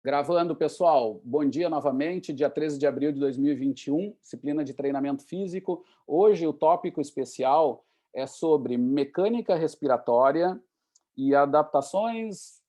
Gravando, pessoal. Bom dia novamente, dia 13 de abril de 2021, disciplina de treinamento físico. Hoje o tópico especial é sobre mecânica respiratória e adaptações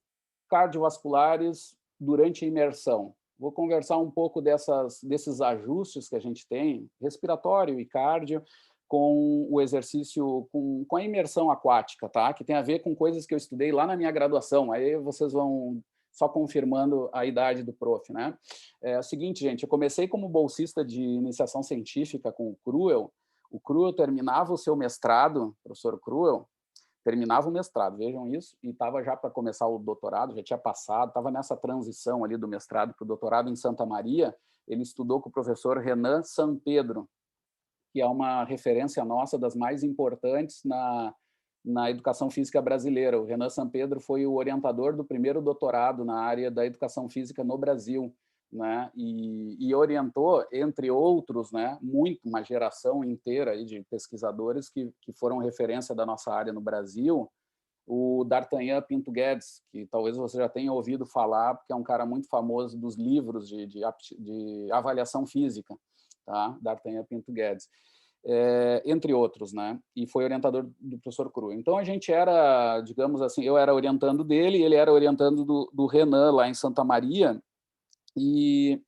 cardiovasculares durante a imersão. Vou conversar um pouco desses ajustes que a gente tem, respiratório e cardio, com o exercício, com a imersão aquática, tá? Que tem a ver com coisas que eu estudei lá na minha graduação. Aí vocês vão só confirmando a idade do prof, né? É o seguinte, gente, eu comecei como bolsista de iniciação científica com o Cruel. O Cruel terminava o seu mestrado, professor Cruel, terminava o mestrado, vejam isso, e estava já para começar o doutorado, já tinha passado, estava nessa transição ali do mestrado para o doutorado em Santa Maria. Ele estudou com o professor Renan Sampedro, que é uma referência nossa das mais importantes na educação física brasileira. O Renan Sampedro foi o orientador do primeiro doutorado na área da educação física no Brasil, né? E orientou, entre outros, né, uma geração inteira aí de pesquisadores que foram referência da nossa área no Brasil, o D'Artagnan Pinto Guedes, que talvez você já tenha ouvido falar, porque é um cara muito famoso dos livros de avaliação física, tá? D'Artagnan Pinto Guedes. Entre outros, né? E foi orientador do professor Cru. Então a gente era, digamos assim, eu era orientando dele, ele era orientando do Renan lá em Santa Maria, e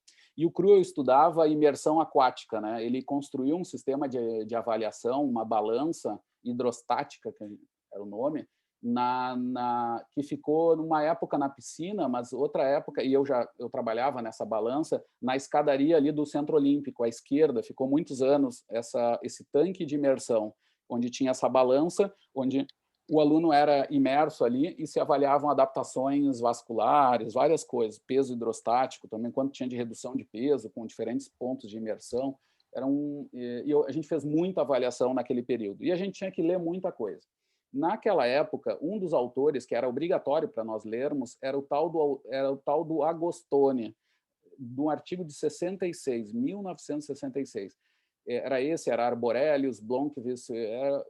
o Cru estudava imersão aquática, né? Ele construiu um sistema de avaliação, uma balança hidrostática, que era o nome, que ficou numa época na piscina, mas outra época, e eu trabalhava nessa balança, na escadaria ali do Centro Olímpico, à esquerda, ficou muitos anos esse tanque de imersão, onde tinha essa balança, onde o aluno era imerso ali e se avaliavam adaptações vasculares, várias coisas, peso hidrostático também, quanto tinha de redução de peso, com diferentes pontos de imersão. A gente fez muita avaliação naquele período, e a gente tinha que ler muita coisa. Naquela época, um dos autores que era obrigatório para nós lermos era o tal do Agostoni, de um artigo de 1966. Era Arborelius, Blomqvist,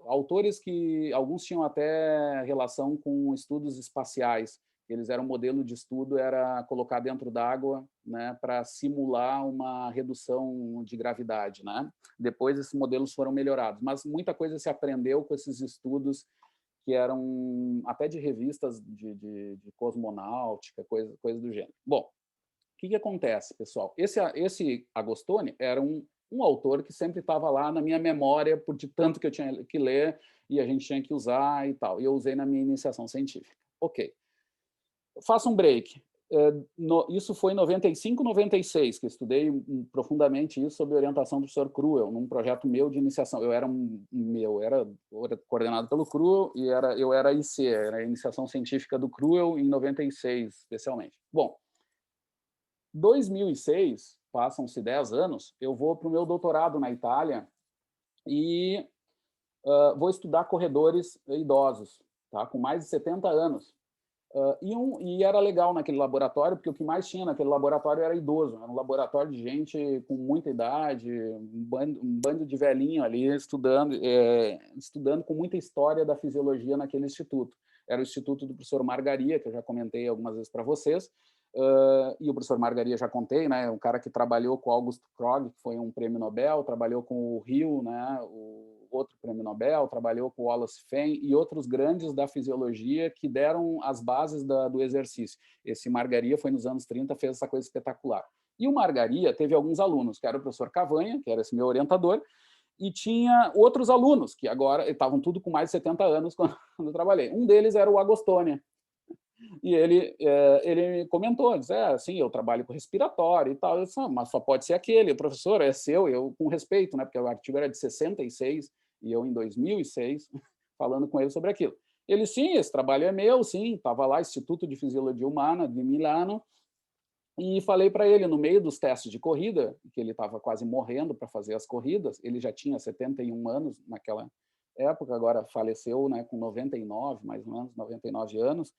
autores que alguns tinham até relação com estudos espaciais. Eles eram modelo de estudo, era colocar dentro d'água, né, para simular uma redução de gravidade, né? Depois esses modelos foram melhorados, mas muita coisa se aprendeu com esses estudos que eram até de revistas de cosmonáutica, coisa do gênero. Bom, o que acontece, pessoal? Esse Agostoni era um autor que sempre estava lá na minha memória, por de tanto que eu tinha que ler e a gente tinha que usar e tal. E eu usei na minha iniciação científica. Ok. Faça um break. Isso foi em 95, 96, que eu estudei profundamente isso sob orientação do professor Cruel, num projeto meu de iniciação. Eu era coordenado pelo Cruel e eu era IC, era a iniciação científica do Cruel em 96, especialmente. Bom, 2006, passam-se 10 anos, eu vou para o meu doutorado na Itália e vou estudar corredores idosos, tá? Com mais de 70 anos. E era legal naquele laboratório, porque o que mais tinha naquele laboratório era idoso, era um laboratório de gente com muita idade, um bando de velhinho ali estudando com muita história da fisiologia naquele instituto. Era o instituto do professor Margaria, que eu já comentei algumas vezes para vocês, e o professor Margaria já contei, né, um cara que trabalhou com Augusto Krog, que foi um prêmio Nobel, trabalhou com o Hill, né, o outro prêmio Nobel, trabalhou com Wallace Fenn e outros grandes da fisiologia que deram as bases do exercício. Esse Margaria foi nos anos 30, fez essa coisa espetacular. E o Margaria teve alguns alunos, que era o professor Cavanha, que era esse meu orientador, e tinha outros alunos, que agora estavam tudo com mais de 70 anos quando eu trabalhei. Um deles era o Agostoni. E ele comentou, disse, sim, eu trabalho com respiratório e tal. Eu disse, mas só pode ser aquele, o professor é seu, eu com respeito, né, porque o artigo era de 66 e eu em 2006 falando com ele sobre aquilo. Ele, sim, esse trabalho é meu, sim, estava lá, Instituto de Fisiologia Humana de Milano, e falei para ele, no meio dos testes de corrida, que ele estava quase morrendo para fazer as corridas, ele já tinha 71 anos naquela época, agora faleceu, né, com 99, mais ou menos, 99 anos,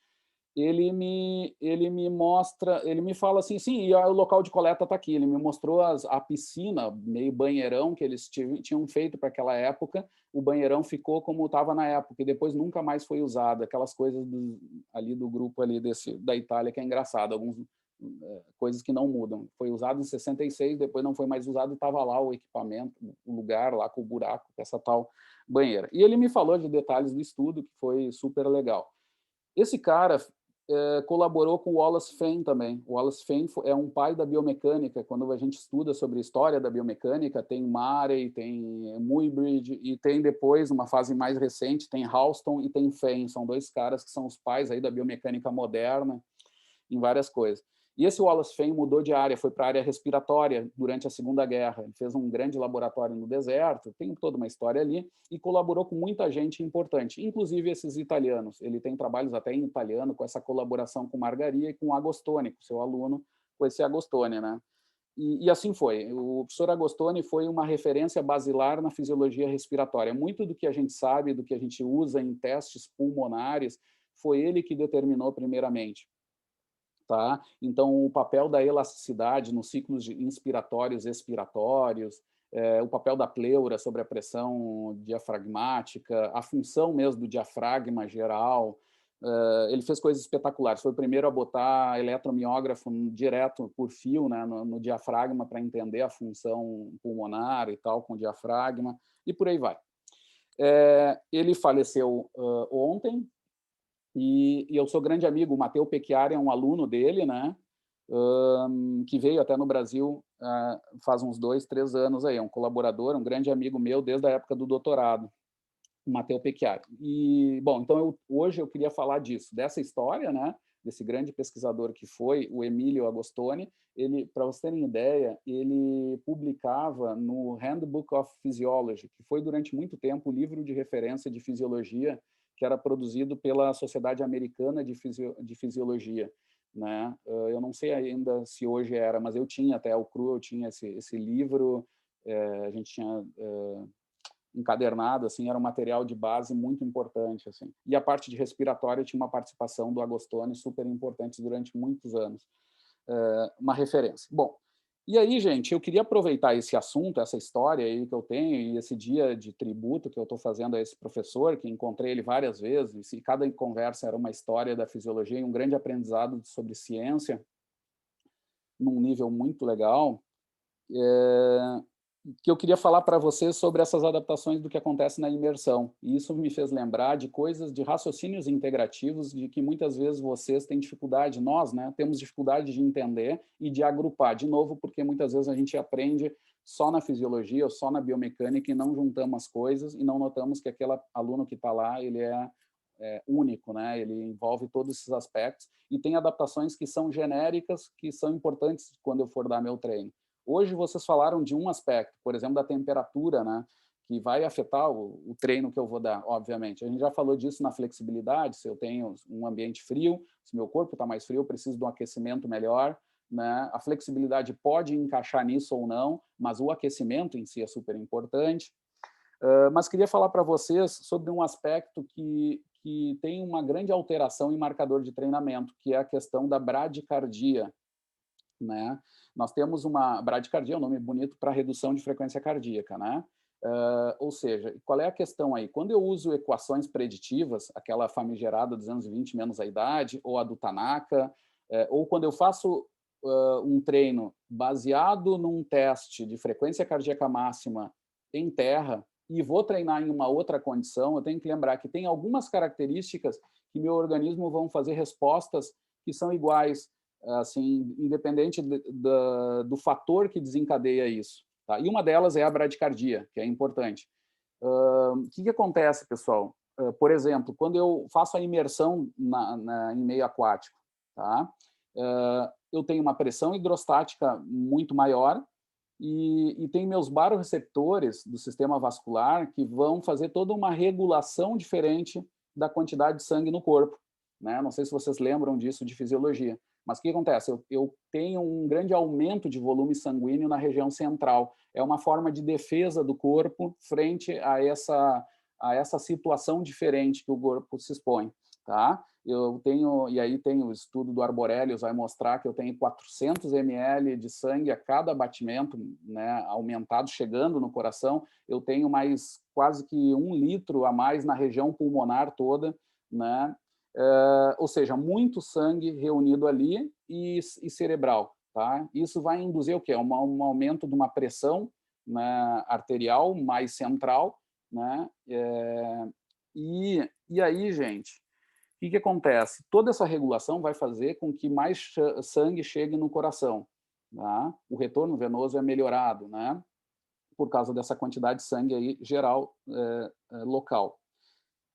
ele me mostra, ele me fala assim, sim, e o local de coleta está aqui. Ele me mostrou a piscina, meio banheirão, que eles tinham feito para aquela época. O banheirão ficou como estava na época, e depois nunca mais foi usado. Aquelas coisas ali do grupo ali da Itália, que é engraçado. coisas que não mudam. Foi usado em 66, depois não foi mais usado e estava lá o equipamento, o lugar lá com o buraco, com essa tal banheira. E ele me falou de detalhes do estudo, que foi super legal. Esse cara colaborou com o Wallace Fenn também. O Wallace Fenn é um pai da biomecânica. Quando a gente estuda sobre a história da biomecânica, tem Marey, tem Muybridge, e tem depois, uma fase mais recente, tem Halston e tem Fenn. São dois caras que são os pais aí da biomecânica moderna, em várias coisas. E esse Wallace Fenn mudou de área, foi para a área respiratória durante a Segunda Guerra. Ele fez um grande laboratório no deserto, tem toda uma história ali, e colaborou com muita gente importante, inclusive esses italianos. Ele tem trabalhos até em italiano, com essa colaboração com Margaria e com Agostoni, com seu aluno, com esse Agostoni, né? E assim foi. O professor Agostoni foi uma referência basilar na fisiologia respiratória. Muito do que a gente sabe, do que a gente usa em testes pulmonares, foi ele que determinou primeiramente. Tá? Então, o papel da elasticidade nos ciclos inspiratórios e expiratórios, o papel da pleura sobre a pressão diafragmática, a função mesmo do diafragma geral. Ele fez coisas espetaculares. Foi o primeiro a botar eletromiógrafo direto por fio, né, no diafragma para entender a função pulmonar e tal com o diafragma, e por aí vai. Ele faleceu ontem, e eu sou grande amigo, o Matteo Pecchiari é um aluno dele, né? Que veio até no Brasil faz uns 2, 3 anos aí, é um colaborador, um grande amigo meu desde a época do doutorado, o Matteo Pecchiari. E, bom, então hoje eu queria falar disso, dessa história, né? Desse grande pesquisador que foi o Emilio Agostoni. Ele, para vocês terem ideia, ele publicava no Handbook of Physiology, que foi durante muito tempo o livro de referência de fisiologia que era produzido pela Sociedade Americana de Fisiologia, né? Eu não sei ainda se hoje era, mas eu tinha até o CRU, eu tinha esse livro, a gente tinha encadernado, assim, era um material de base muito importante, assim. E a parte de respiratória tinha uma participação do Agostoni super importante durante muitos anos, uma referência. Bom, e aí, gente, eu queria aproveitar esse assunto, essa história aí que eu tenho, e esse dia de tributo que eu estou fazendo a esse professor, que encontrei ele várias vezes, e cada conversa era uma história da fisiologia e um grande aprendizado sobre ciência, num nível muito legal, que eu queria falar para vocês sobre essas adaptações do que acontece na imersão. E isso me fez lembrar de coisas, de raciocínios integrativos, de que muitas vezes vocês têm dificuldade, nós, né, temos dificuldade de entender e de agrupar, de novo, porque muitas vezes a gente aprende só na fisiologia ou só na biomecânica e não juntamos as coisas e não notamos que aquele aluno que está lá, ele é único, né? Ele envolve todos esses aspectos e tem adaptações que são genéricas, que são importantes quando eu for dar meu treino. Hoje vocês falaram de um aspecto, por exemplo, da temperatura, né, que vai afetar o treino que eu vou dar, obviamente. A gente já falou disso na flexibilidade, se eu tenho um ambiente frio, se meu corpo está mais frio, eu preciso de um aquecimento melhor, né? A flexibilidade pode encaixar nisso ou não, mas o aquecimento em si é super importante. Mas queria falar para vocês sobre um aspecto que tem uma grande alteração em marcador de treinamento, que é a questão da bradicardia, né? Nós temos uma bradicardia, é um nome bonito para redução de frequência cardíaca, né? Ou seja, qual é a questão aí? Quando eu uso equações preditivas, aquela famigerada 220 menos a idade, ou a do Tanaka, ou quando eu faço um treino baseado num teste de frequência cardíaca máxima em terra e vou treinar em uma outra condição, eu tenho que lembrar que tem algumas características que meu organismo vão fazer respostas que são iguais, assim, independente do fator que desencadeia isso. Tá? E uma delas é a bradicardia, que é importante. O que acontece, pessoal? Por exemplo, quando eu faço a imersão em meio aquático, tá? Eu tenho uma pressão hidrostática muito maior e tem meus baroreceptores do sistema vascular que vão fazer toda uma regulação diferente da quantidade de sangue no corpo, né? Não sei se vocês lembram disso de fisiologia. Mas o que acontece? Eu tenho um grande aumento de volume sanguíneo na região central. É uma forma de defesa do corpo frente a essa situação diferente que o corpo se expõe. Tá? E aí tem o estudo do Arborelius, vai mostrar que eu tenho 400 ml de sangue a cada batimento, né, aumentado, chegando no coração. Eu tenho mais quase que 1 litro a mais na região pulmonar toda, né? ou seja, muito sangue reunido ali e cerebral. Tá? Isso vai induzir o quê? Um aumento de uma pressão, né, arterial mais central, né? E aí, gente, o que acontece? Toda essa regulação vai fazer com que mais sangue chegue no coração. Tá? O retorno venoso é melhorado, né? Por causa dessa quantidade de sangue aí geral, local.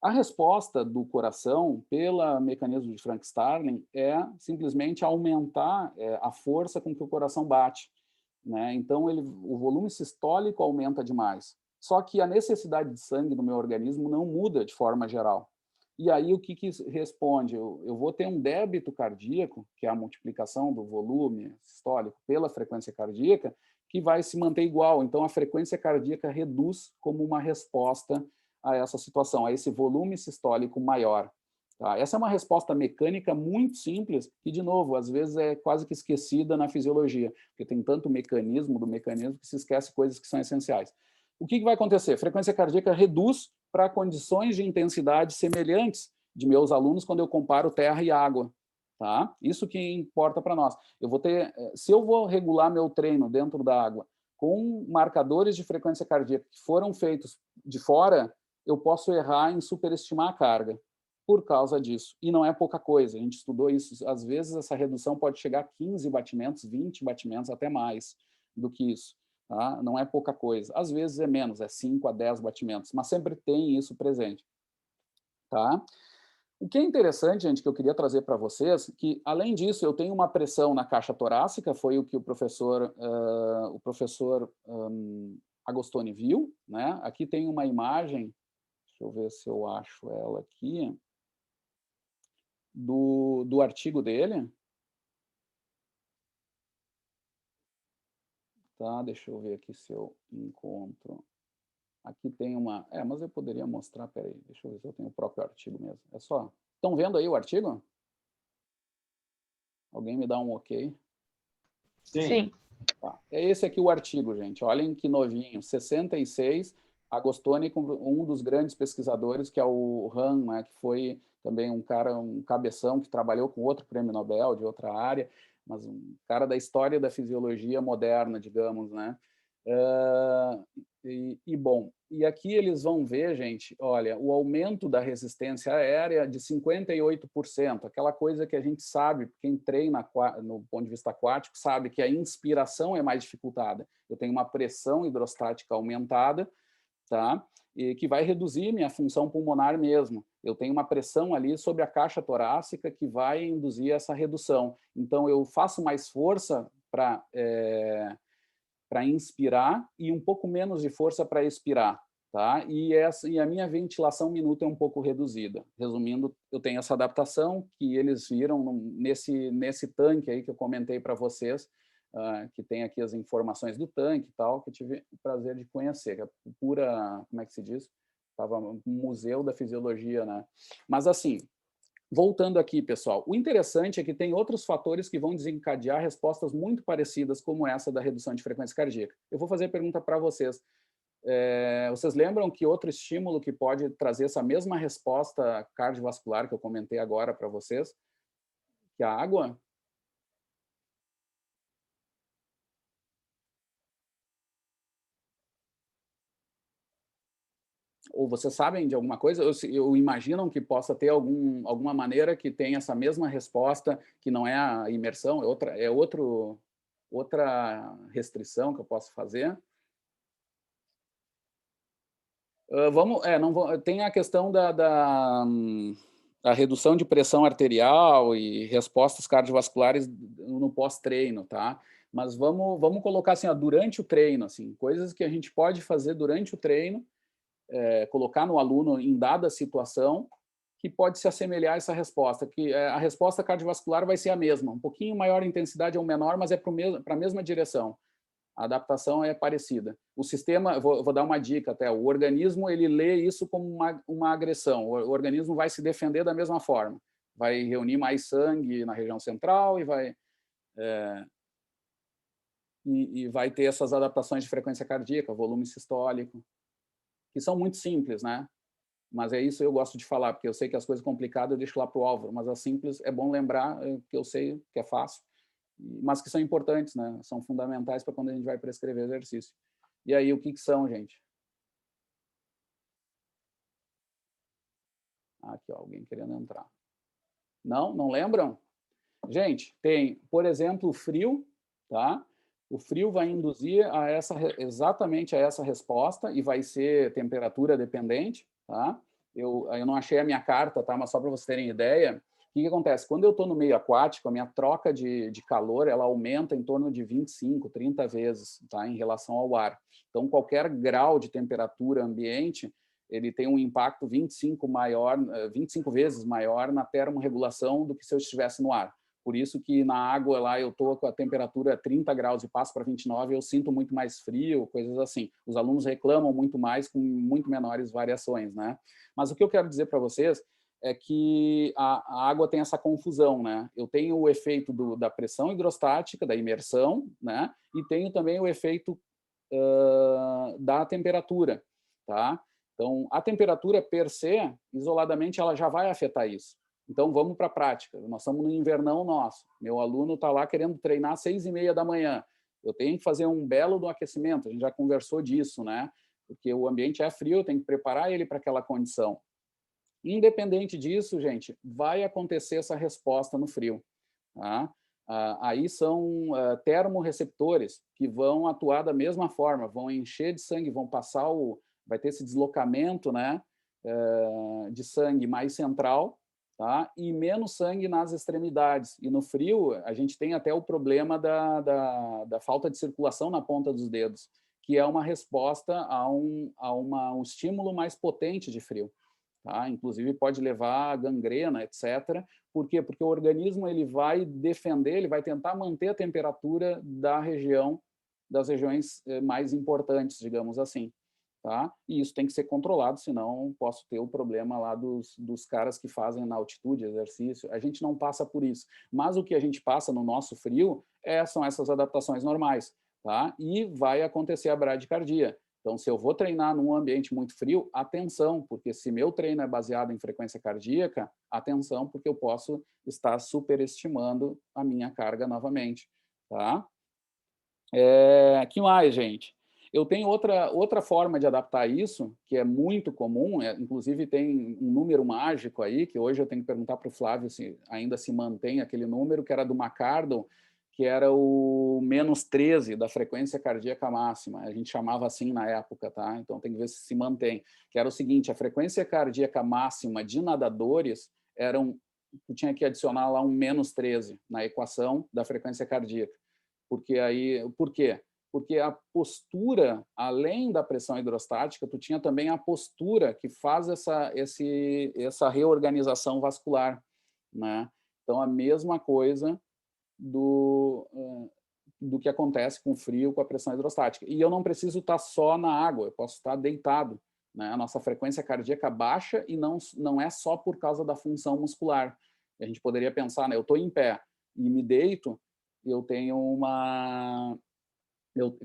A resposta do coração, pelo mecanismo de Frank-Starling, é simplesmente aumentar a força com que o coração bate. Né? Então, o volume sistólico aumenta demais. Só que a necessidade de sangue no meu organismo não muda de forma geral. E aí, o que responde? Eu vou ter um débito cardíaco, que é a multiplicação do volume sistólico pela frequência cardíaca, que vai se manter igual. Então, a frequência cardíaca reduz como uma resposta a essa situação, a esse volume sistólico maior. Tá? Essa é uma resposta mecânica muito simples, que, de novo, às vezes é quase que esquecida na fisiologia, porque tem tanto mecanismo do mecanismo que se esquece coisas que são essenciais. O que vai acontecer? A frequência cardíaca reduz para condições de intensidade semelhantes de meus alunos quando eu comparo terra e água. Tá? Isso que importa para nós. Eu vou ter, se eu vou regular meu treino dentro da água com marcadores de frequência cardíaca que foram feitos de fora, eu posso errar em superestimar a carga por causa disso. E não é pouca coisa, a gente estudou isso. Às vezes, essa redução pode chegar a 15 batimentos, 20 batimentos, até mais do que isso. Tá? Não é pouca coisa. Às vezes é menos, é 5 a 10 batimentos, mas sempre tem isso presente. Tá? O que é interessante, gente, que eu queria trazer para vocês, que, além disso, eu tenho uma pressão na caixa torácica, foi o que o professor Agostoni viu. Né? Aqui tem uma imagem, deixa eu ver se eu acho ela aqui, do artigo dele. Tá, deixa eu ver aqui se eu encontro. Aqui tem uma... mas eu poderia mostrar, peraí, deixa eu ver se eu tenho o próprio artigo mesmo. É só... Estão vendo aí o artigo? Alguém me dá um ok? Sim. Tá. É esse aqui o artigo, gente. Olhem que novinho, 66, Agostoni com um dos grandes pesquisadores, que é o Han, né, que foi também um cara, um cabeção, que trabalhou com outro prêmio Nobel de outra área, mas um cara da história da fisiologia moderna, digamos, né? Bom, e aqui eles vão ver, gente, olha, o aumento da resistência aérea de 58%, aquela coisa que a gente sabe, quem treina no ponto de vista aquático sabe que a inspiração é mais dificultada. Eu tenho uma pressão hidrostática aumentada, tá? E que vai reduzir minha função pulmonar mesmo. Eu tenho uma pressão ali sobre a caixa torácica que vai induzir essa redução. Então, eu faço mais força para inspirar e um pouco menos de força para expirar. Tá? E a minha ventilação minuta é um pouco reduzida. Resumindo, eu tenho essa adaptação que eles viram nesse tanque aí que eu comentei para vocês, que tem aqui as informações do tanque e tal, que eu tive o prazer de conhecer, que é pura, como é que se diz? Estava no Museu da Fisiologia, né? Mas assim, voltando aqui, pessoal, o interessante é que tem outros fatores que vão desencadear respostas muito parecidas como essa da redução de frequência cardíaca. Eu vou fazer a pergunta para vocês. Vocês lembram que outro estímulo que pode trazer essa mesma resposta cardiovascular que eu comentei agora para vocês, que a água? Ou vocês sabem de alguma coisa? Ou imaginam que possa ter alguma maneira que tenha essa mesma resposta, que não é a imersão, outra restrição que eu posso fazer? Tem a questão da redução de pressão arterial e respostas cardiovasculares no pós-treino, tá? Mas vamos colocar assim, ó, durante o treino, assim, coisas que a gente pode fazer durante o treino, colocar no aluno em dada situação, que pode se assemelhar a essa resposta, que a resposta cardiovascular vai ser a mesma, um pouquinho maior intensidade ou menor, mas é para a mesma direção. A adaptação é parecida. O sistema, vou dar uma dica até, o organismo ele lê isso como uma agressão, o organismo vai se defender da mesma forma, vai reunir mais sangue na região central e vai ter essas adaptações de frequência cardíaca, volume sistólico, que são muito simples, né? mas é isso que eu gosto de falar, porque eu sei que as coisas complicadas eu deixo lá para o Álvaro, mas as simples é bom lembrar que eu sei que é fácil, mas que são importantes, né? São fundamentais para quando a gente vai prescrever exercício. E aí, o que são, gente? Aqui, ó, alguém querendo entrar. Não? Não lembram? Gente, tem, por exemplo, o frio, tá? O frio vai induzir a exatamente a essa resposta e vai ser temperatura dependente, tá? Eu não achei a minha carta, tá? Mas só para vocês terem ideia, o que acontece? Quando eu estou no meio aquático, a minha troca de calor ela aumenta em torno de 25, 30 vezes, tá? Em relação ao ar. Então, qualquer grau de temperatura ambiente, ele tem um impacto 25 vezes maior na termorregulação do que se eu estivesse no ar. Por isso que na água lá eu estou com a temperatura 30 graus e passo para 29, eu sinto muito mais frio, coisas assim. Os alunos reclamam muito mais com muito menores variações, né? Mas o que eu quero dizer para vocês é que a água tem essa confusão, né? Eu tenho o efeito da pressão hidrostática, da imersão, né? E tenho também o efeito da temperatura, tá? Então, a temperatura per se, isoladamente, ela já vai afetar isso. Então, vamos para a prática. Nós estamos no invernão nosso. Meu aluno está lá querendo treinar às 6h30 da manhã. Eu tenho que fazer um belo do aquecimento. A gente já conversou disso, né? Porque o ambiente é frio, eu tenho que preparar ele para aquela condição. Independente disso, gente, vai acontecer essa resposta no frio. Tá? Aí são termorreceptores que vão atuar da mesma forma, vão encher de sangue, vão passar vai ter esse deslocamento, né, de sangue mais central, tá? E menos sangue nas extremidades. E no frio, a gente tem até o problema da falta de circulação na ponta dos dedos, que é uma resposta a um estímulo mais potente de frio. Tá? Inclusive pode levar a gangrena, etc. Por quê? Porque o organismo ele vai defender, ele vai tentar manter a temperatura das regiões mais importantes, digamos assim. Tá? E isso tem que ser controlado, senão posso ter o problema lá dos caras que fazem na altitude exercício. A gente não passa por isso. Mas o que a gente passa no nosso frio são essas adaptações normais. Tá? E vai acontecer a bradicardia. Então, se eu vou treinar num ambiente muito frio, atenção, porque se meu treino é baseado em frequência cardíaca, atenção, porque eu posso estar superestimando a minha carga novamente. Tá? Que mais, gente? Eu tenho outra forma de adaptar isso, que é muito comum, inclusive tem um número mágico aí, que hoje eu tenho que perguntar para o Flávio se ainda se mantém aquele número, que era do McArdle, que era o -13 da frequência cardíaca máxima. A gente chamava assim na época, tá? Então tem que ver se mantém. Que era o seguinte, a frequência cardíaca máxima de nadadores tu tinha que adicionar lá um -13 na equação da frequência cardíaca. Por quê? Porque a postura, além da pressão hidrostática, tu tinha também a postura que faz essa reorganização vascular, né? Então, a mesma coisa do que acontece com o frio, com a pressão hidrostática. E eu não preciso estar só na água, eu posso estar deitado, né? A nossa frequência cardíaca baixa e não é só por causa da função muscular. A gente poderia pensar, né? Eu estou em pé e me deito, eu tenho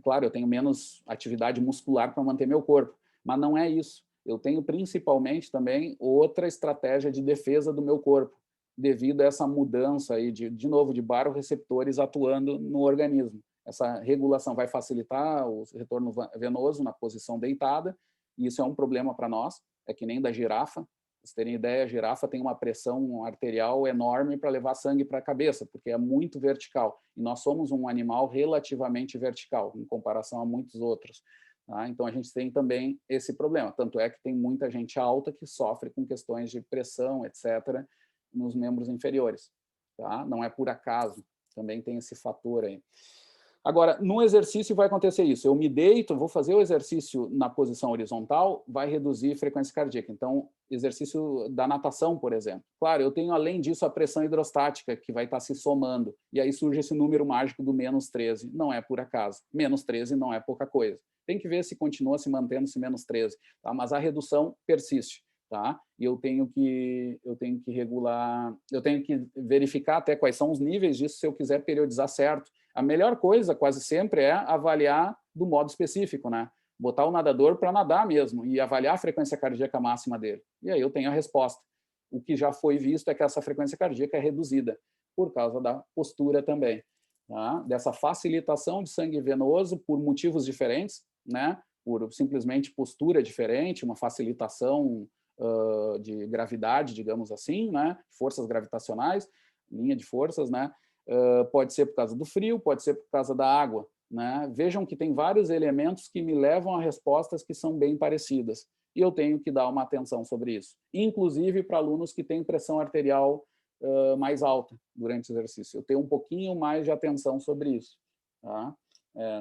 claro, eu tenho menos atividade muscular para manter meu corpo, mas não é isso. Eu tenho principalmente também outra estratégia de defesa do meu corpo, devido a essa mudança aí de novo, de baroreceptores atuando no organismo. Essa regulação vai facilitar o retorno venoso na posição deitada, e isso é um problema para nós, é que nem da girafa. Pra vocês terem ideia, a girafa tem uma pressão arterial enorme para levar sangue para a cabeça, porque é muito vertical. E nós somos um animal relativamente vertical, em comparação a muitos outros. Tá? Então, a gente tem também esse problema. Tanto é que tem muita gente alta que sofre com questões de pressão, etc., nos membros inferiores. Tá? Não é por acaso, também tem esse fator aí. Agora, no exercício vai acontecer isso. Eu me deito, vou fazer o exercício na posição horizontal, vai reduzir a frequência cardíaca. Então, exercício da natação, por exemplo. Claro, eu tenho, além disso, a pressão hidrostática, que vai estar se somando. E aí surge esse número mágico do -13. Não é por acaso. -13 não é pouca coisa. Tem que ver se continua se mantendo esse -13. Tá? Mas a redução persiste. Tá? E eu tenho que regular, eu tenho que verificar até quais são os níveis disso, se eu quiser periodizar certo. A melhor coisa, quase sempre, é avaliar do modo específico, né? botar o nadador para nadar mesmo e avaliar a frequência cardíaca máxima dele. E aí eu tenho a resposta. O que já foi visto é que essa frequência cardíaca é reduzida por causa da postura também, tá? Dessa facilitação de sangue venoso por motivos diferentes, né? Por simplesmente postura diferente, uma facilitação de gravidade, digamos assim, né? Forças gravitacionais, linha de forças, né? Pode ser por causa do frio, pode ser por causa da água, né? Vejam que tem vários elementos que me levam a respostas que são bem parecidas e eu tenho que dar uma atenção sobre isso, inclusive para alunos que têm pressão arterial mais alta durante o exercício. Eu tenho um pouquinho mais de atenção sobre isso, tá?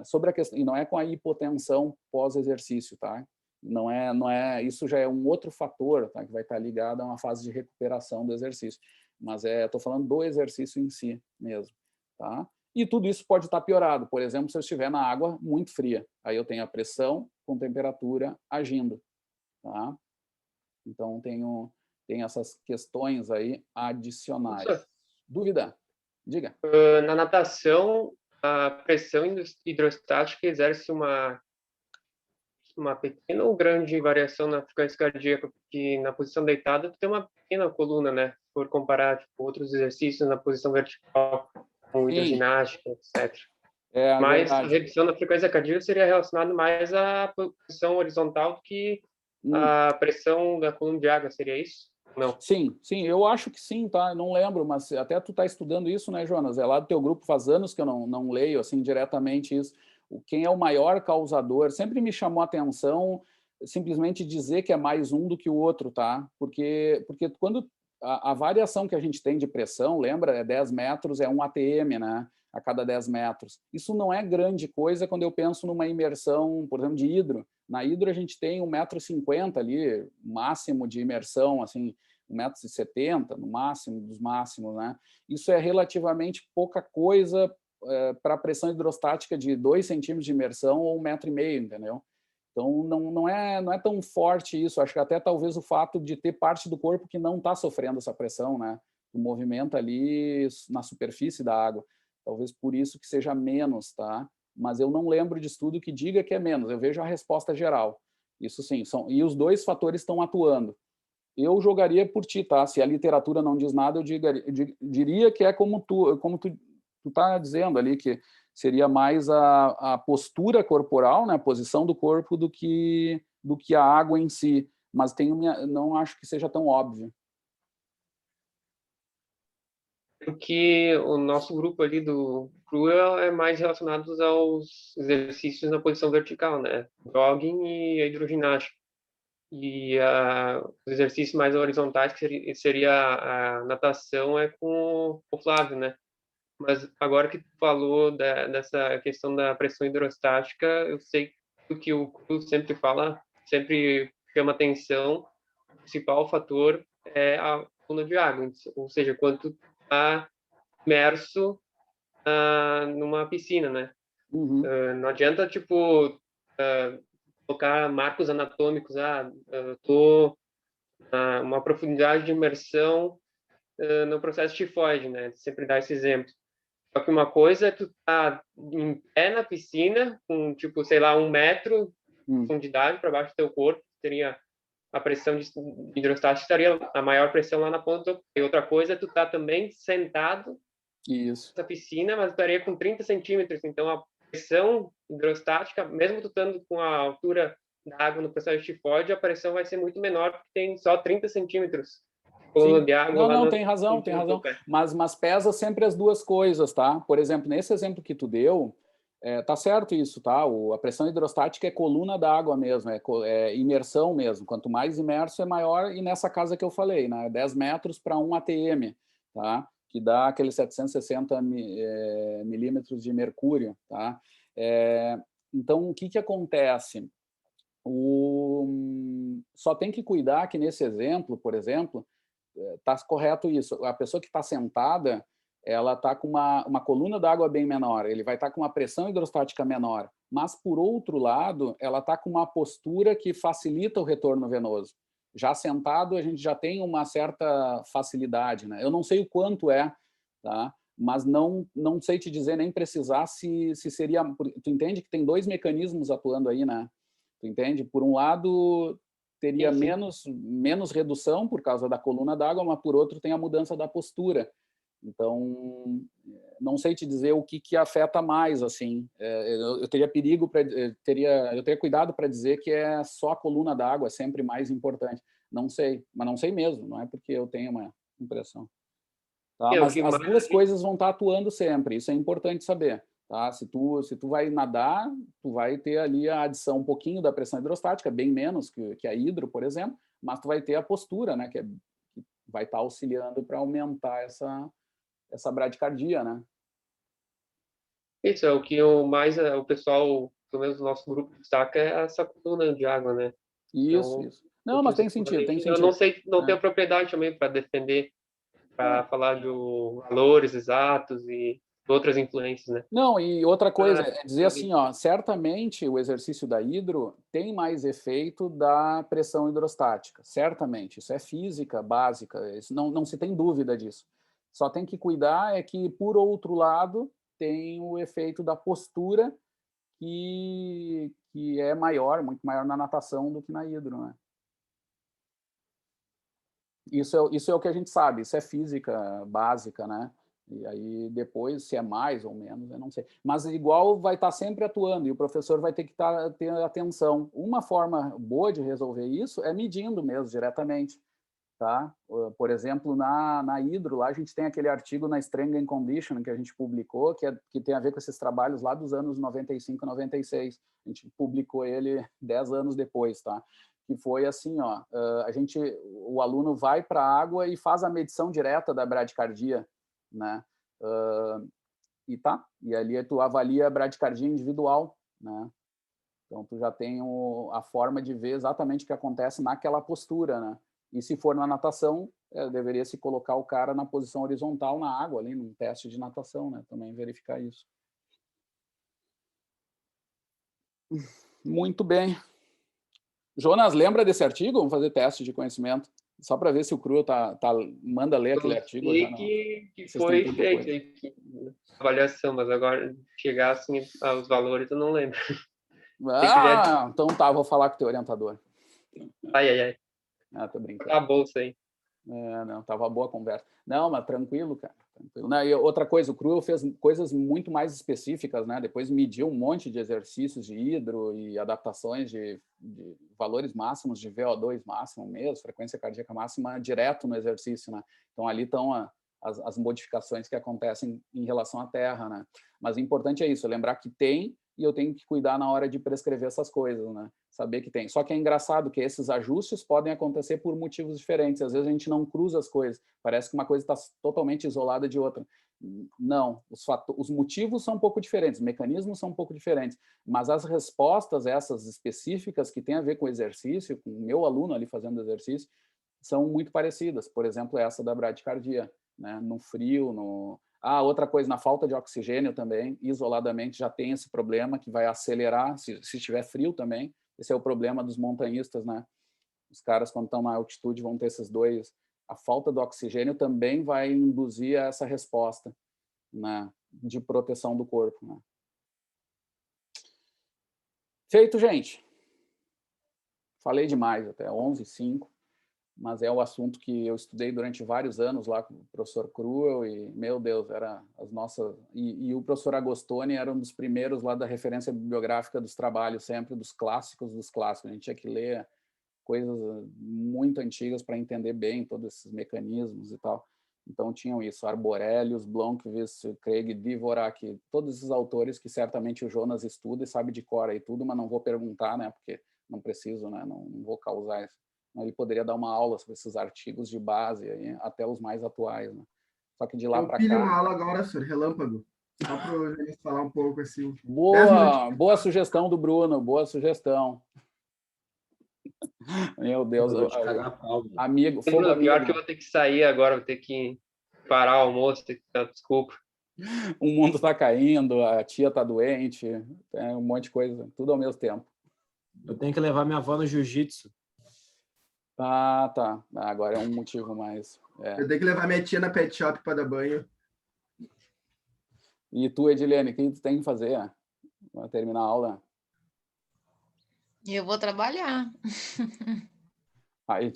Sobre a questão, e não é com a hipotensão pós-exercício, tá? Não é, isso já é um outro fator, tá? Que vai estar ligado a uma fase de recuperação do exercício. Mas estou falando do exercício em si mesmo, tá? E tudo isso pode estar piorado. Por exemplo, se eu estiver na água muito fria, aí eu tenho a pressão com temperatura agindo, tá? Então tem essas questões aí adicionais. Nossa. Dúvida? Diga. Na natação, a pressão hidrostática exerce uma pequena ou grande variação na frequência cardíaca, porque na posição deitada tu tem uma pequena coluna, né? Se for comparar tipo, outros exercícios na posição vertical, como hidroginástica, etc. Mas verdade. a redução da frequência cardíaca seria relacionada mais à posição horizontal do que a pressão da coluna de água, seria isso? Não. Sim, eu acho que sim, tá? Eu não lembro, mas até tu tá estudando isso, né, Jonas? É lá do teu grupo, faz anos que eu não leio, assim, diretamente isso. Quem é o maior causador? Sempre me chamou a atenção simplesmente dizer que é mais um do que o outro, tá? Porque quando a variação que a gente tem de pressão, lembra? É 10 metros, é 1 ATM, né? A cada 10 metros. Isso não é grande coisa quando eu penso numa imersão, por exemplo, de hidro. Na hidro a gente tem 1,50 m ali, máximo de imersão, assim, 1,70 m no máximo, dos máximos, né? Isso é relativamente pouca coisa para a pressão hidrostática de 2 centímetros de imersão ou 1,5 m, entendeu? Então, não é tão forte isso. Acho que até talvez o fato de ter parte do corpo que não está sofrendo essa pressão, né? O movimento ali na superfície da água. Talvez por isso que seja menos, tá? Mas eu não lembro de estudo que diga que é menos. Eu vejo a resposta geral. Isso sim, e os dois fatores estão atuando. Eu jogaria por ti, tá? Se a literatura não diz nada, eu diria que é como tu tá dizendo ali, que seria mais a postura corporal, né? A posição do corpo do que a água em si. Mas não acho que seja tão óbvio. Porque o nosso grupo ali do Cruel é mais relacionado aos exercícios na posição vertical, né? Jogging e a hidroginástica. E os exercícios mais horizontais, que seria a natação, é com o Flávio, né? Mas agora que tu falou dessa questão da pressão hidrostática, eu sei que o Cru sempre fala, sempre chama atenção, o principal fator é a coluna de água, ou seja, quando tu está imerso numa piscina, né? Uhum. Não adianta, tipo, colocar marcos anatômicos, tô uma profundidade de imersão no processo tifoide, né? Sempre dá esse exemplo. Só que uma coisa é tu tá em pé na piscina, com, tipo, sei lá, 1 metro de profundidade para baixo do teu corpo, teria a pressão de hidrostática, estaria a maior pressão lá na ponta do teu. E outra coisa é tu tá também sentado nessa piscina, mas estaria com 30 centímetros. Então, a pressão hidrostática, mesmo tu estando com a altura da água no processo tifoide, a pressão vai ser muito menor, porque tem só 30 centímetros. Sim. De água Não, tem razão. Mas pesa sempre as duas coisas, tá? Por exemplo, nesse exemplo que tu deu, tá certo isso, tá? A pressão hidrostática é coluna da água mesmo, é imersão mesmo. Quanto mais imerso é maior, e nessa casa que eu falei, né? 10 metros para 1 ATM, tá? Que dá aqueles 760 milímetros de mercúrio, tá? Então, o que acontece? Só tem que cuidar que nesse exemplo, por exemplo, está correto isso. A pessoa que está sentada, ela está com uma coluna d'água bem menor, ele vai estar com uma pressão hidrostática menor, mas, por outro lado, ela está com uma postura que facilita o retorno venoso. Já sentado, a gente já tem uma certa facilidade, né? Eu não sei o quanto tá? Mas não sei te dizer, nem precisar se seria... Tu entende que tem dois mecanismos atuando aí, né? Tu entende? Por um lado, teria menos redução por causa da coluna d'água, mas por outro tem a mudança da postura. Então, não sei te dizer o que afeta mais, assim. Eu teria perigo eu teria cuidado para dizer que é só a coluna d'água, é sempre mais importante. Não sei, mas não sei mesmo, não é porque eu tenho uma impressão. Tá? Mas as duas coisas vão estar atuando sempre, isso é importante saber. Tá? Se tu vai nadar, tu vai ter ali a adição um pouquinho da pressão hidrostática, bem menos que a hidro, por exemplo, mas tu vai ter a postura, né, que vai estar auxiliando para aumentar essa bradicardia, né? Isso é o que o pessoal, pelo menos o nosso grupo, destaca é essa coluna de água, né? Isso, isso. Não, mas tem sentido, tem sentido. Eu não sei, não tenho propriedade também para defender, para falar de valores exatos e outras influências, né? Não, e outra coisa é dizer assim, ó, certamente o exercício da hidro tem mais efeito da pressão hidrostática, certamente. Isso é física básica, isso não se tem dúvida disso. Só tem que cuidar é que, por outro lado, tem o efeito da postura que é maior, muito maior na natação do que na hidro, né? Isso é o que a gente sabe, isso é física básica, né? E aí depois, se é mais ou menos, eu não sei. Mas igual vai estar sempre atuando e o professor vai ter que ter atenção. Uma forma boa de resolver isso é medindo mesmo, diretamente. Tá? Por exemplo, na hidro, lá a gente tem aquele artigo na Strength and Conditioning que a gente publicou, que tem a ver com esses trabalhos lá dos anos 95, 96. A gente publicou ele 10 anos depois, tá? Que foi assim, ó, o aluno vai para a água e faz a medição direta da bradicardia, né? E ali tu avalia a bradicardia individual, né? Então tu já tem a forma de ver exatamente o que acontece naquela postura, né? E se for na natação, deveria se colocar o cara na posição horizontal na água, ali, num teste de natação, né? Também verificar isso. Muito bem. Jonas, lembra desse artigo? Vamos fazer teste de conhecimento. Só para ver se o Cru manda ler aquele artigo. Já que foi feito a avaliação, mas agora chegar assim aos valores eu não lembro. Então tá, vou falar com o teu orientador. Ai. Tô brincando. Tá bom, isso aí. Não, tava boa a conversa. Não, mas tranquilo, cara. Tranquilo. Não, e outra coisa, o Cruel fez coisas muito mais específicas, né? Depois mediu um monte de exercícios de hidro e adaptações de valores máximos de VO2 máximo mesmo, frequência cardíaca máxima direto no exercício, né? Então ali estão as modificações que acontecem em relação à Terra, né? Mas o importante é isso, lembrar que tem e eu tenho que cuidar na hora de prescrever essas coisas, né? Saber que tem. Só que é engraçado que esses ajustes podem acontecer por motivos diferentes. Às vezes a gente não cruza as coisas. Parece que uma coisa está totalmente isolada de outra. Não. Os motivos são um pouco diferentes, os mecanismos são um pouco diferentes, mas as respostas, essas específicas que têm a ver com o exercício, com o meu aluno ali fazendo exercício, são muito parecidas. Por exemplo, essa da bradicardia, né? No frio, outra coisa, na falta de oxigênio também, isoladamente já tem esse problema que vai acelerar, se estiver frio também. Esse é o problema dos montanhistas, né? Os caras, quando estão na altitude, vão ter esses dois. A falta do oxigênio também vai induzir essa resposta, né, de proteção do corpo, né? Feito, gente. Falei demais, até 11h05. Mas é o assunto que eu estudei durante vários anos lá com o professor Cruel e, meu Deus, era as nossas... E o professor Agostoni era um dos primeiros lá da referência bibliográfica dos trabalhos, sempre dos clássicos dos clássicos. A gente tinha que ler coisas muito antigas para entender bem todos esses mecanismos e tal. Então tinham isso, Arborelius, Blomqvist, Craig, Dvorak, todos esses autores que certamente o Jonas estuda e sabe de cor aí tudo, mas não vou perguntar, né, porque não preciso, né, não vou causar isso. Ele poderia dar uma aula sobre esses artigos de base, até os mais atuais, né? Só que de lá para cá... Eu pilho uma aula agora, senhor, relâmpago. Só para a gente falar um pouco assim. Boa sugestão do Bruno, boa sugestão. Meu Deus, amigo, fogo amigo. Pior que eu vou ter que sair agora, vou ter que parar o almoço, ter que dar desculpa. O mundo está caindo, a tia está doente, tem um monte de coisa, tudo ao mesmo tempo. Eu tenho que levar minha avó no jiu-jitsu. Tá. Agora é um motivo mais. Eu tenho que levar minha tia na pet shop para dar banho. E tu, Edilene, o que tu tem que fazer para terminar a aula? E eu vou trabalhar. Aí,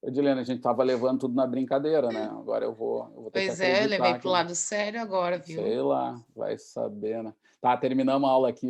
Edilene, a gente estava levando tudo na brincadeira, né? Agora eu vou ter que Pois acreditar é, eu levei que, para o lado sério agora, viu? sei lá, vai saber, né? Tá, terminamos a aula aqui.